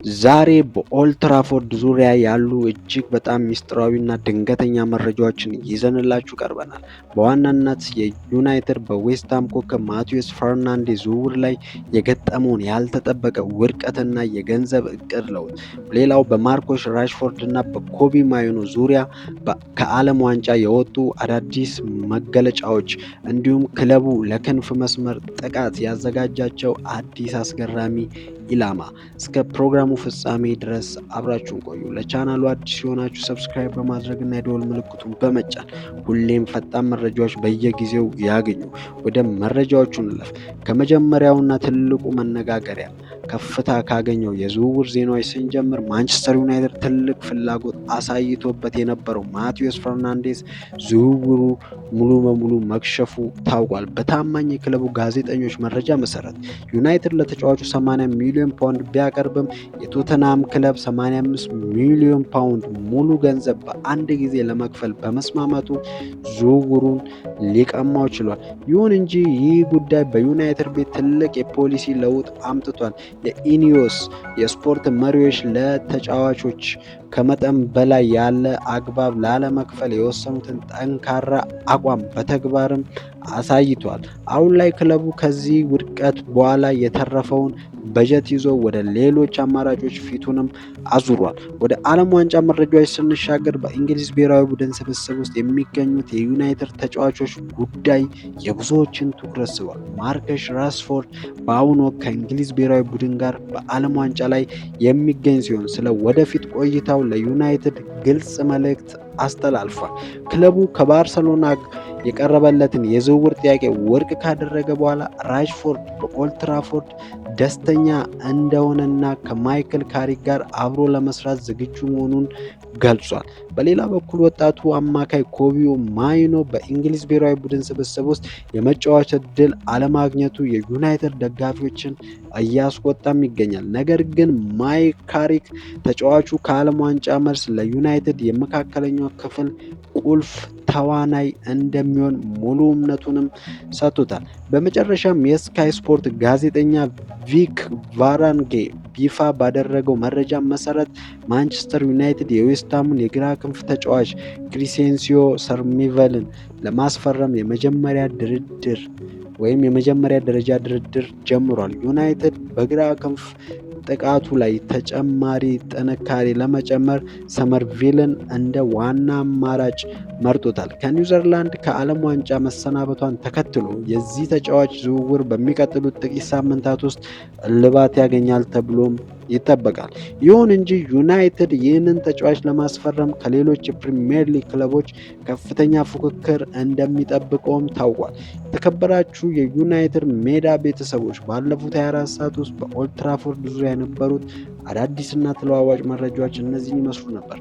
ዛሬ በኦልድ ትራፎርድ ዙሪያ ያሉ እጅግ በጣም ሚስጥራዊና ድንገተኛ መረጃዎችን ይዘንላችሁ ቀርበናል። በዋናነት የዩናይትድ በዌስትሃም ኮከብ ማቲያስ ፈርናንዴዝ ዝውውር ላይ የገጠመውን ያልተጠበቀ ውድቀትና የገንዘብ እቅድ ለውጥ፣ ሌላው በማርኮስ ራሽፎርድና በኮቢ ማይኖ ዙሪያ ከዓለም ዋንጫ የወጡ አዳዲስ መገለጫዎች፣ እንዲሁም ክለቡ ለክንፍ መስመር ጥቃት ያዘጋጃቸው አዲስ አስገራሚ ኢላማ። እስከ ፕሮግራሙ ፍጻሜ ድረስ አብራችሁን ቆዩ። ለቻናሉ አዲስ የሆናችሁ ሰብስክራይብ በማድረግና የደወል ምልክቱን በመጫን ሁሌም ፈጣን መረጃዎች በየጊዜው ያገኙ። ወደ መረጃዎቹ እንለፍ። ከመጀመሪያውና ትልቁ መነጋገሪያ ከፍታ ካገኘው የዝውውር ዜናዎች ስንጀምር ማንቸስተር ዩናይትድ ትልቅ ፍላጎት አሳይቶበት የነበረው ማቲያስ ፈርናንዴዝ ዝውውሩ ሙሉ በሙሉ መክሸፉ ታውቋል። በታማኝ የክለቡ ጋዜጠኞች መረጃ መሰረት ዩናይትድ ለተጫዋቹ 80 ሚሊዮን ፓውንድ ቢያቀርብም የቶተንሃም ክለብ 85 ሚሊዮን ፓውንድ ሙሉ ገንዘብ በአንድ ጊዜ ለመክፈል በመስማማቱ ዝውውሩን ሊቀማው ችሏል። ይሁን እንጂ ይህ ጉዳይ በዩናይትድ ቤት ትልቅ የፖሊሲ ለውጥ አምጥቷል። የኢኒዮስ የስፖርት መሪዎች ለተጫዋቾች ከመጠን በላይ ያለ አግባብ ላለመክፈል የወሰኑትን ጠንካራ አቋም በተግባርም አሳይቷል። አሁን ላይ ክለቡ ከዚህ ውድቀት በኋላ የተረፈውን በጀት ይዞ ወደ ሌሎች አማራጮች ፊቱንም አዙሯል። ወደ ዓለም ዋንጫ መረጃዎች ስንሻገር በእንግሊዝ ብሔራዊ ቡድን ስብስብ ውስጥ የሚገኙት የዩናይትድ ተጫዋቾች ጉዳይ የብዙዎችን ትኩረት ስቧል። ማርከስ ራሽፎርድ በአሁኑ ወቅት ከእንግሊዝ ብሔራዊ ቡድን ጋር በዓለም ዋንጫ ላይ የሚገኝ ሲሆን ስለ ወደፊት ቆይታው ለዩናይትድ ግልጽ መልእክት አስተላልፏል። ክለቡ ከባርሰሎና የቀረበለትን የዝውውር ጥያቄ ውድቅ ካደረገ በኋላ ራሽፎርድ በኦልድ ትራፎርድ ደስተኛ እንደሆነና ከማይክል ካሪክ ጋር አብሮ ለመስራት ዝግጁ መሆኑን ገልጿል። በሌላ በኩል ወጣቱ አማካይ ኮቢ ማይኖ በእንግሊዝ ብሔራዊ ቡድን ስብስብ ውስጥ የመጫወቻ ዕድል አለማግኘቱ የዩናይትድ ደጋፊዎችን እያስቆጣም ይገኛል። ነገር ግን ማይክ ካሪክ ተጫዋቹ ከዓለም ዋንጫ መልስ ለዩናይትድ የመካከለኛው ክፍል ቁልፍ ተዋናይ እንደሚሆን ሙሉ እምነቱንም ሰጥቶታል። በመጨረሻም የስካይ ስፖርት ጋዜጠኛ ቪክ ቫራንጌ ይፋ ባደረገው መረጃ መሰረት ማንቸስተር ዩናይትድ የዌስትሃሙን የግራ ክንፍ ተጫዋች ክሪሴንሲዮ ሰርሚቨልን ለማስፈረም የመጀመሪያ ደረጃ ድርድር ጀምሯል። ዩናይትድ በግራ ክንፍ ጥቃቱ ላይ ተጨማሪ ጥንካሬ ለመጨመር ሰመርቪልን እንደ ዋና አማራጭ መርጦታል። ከኒውዚላንድ ከዓለም ዋንጫ መሰናበቷን ተከትሎ የዚህ ተጫዋች ዝውውር በሚቀጥሉት ጥቂት ሳምንታት ውስጥ እልባት ያገኛል ተብሎም ይጠበቃል። ይሁን እንጂ ዩናይትድ ይህንን ተጫዋች ለማስፈረም ከሌሎች የፕሪሚየር ሊግ ክለቦች ከፍተኛ ፉክክር እንደሚጠብቀውም ታውቋል። የተከበራችሁ የዩናይትድ ሜዳ ቤተሰቦች ባለፉት 24 ሰዓት ውስጥ በኦልድ ትራፎርድ ዙሪያ የነበሩት አዳዲስና ተለዋዋጭ መረጃዎች እነዚህን ይመስሉ ነበር።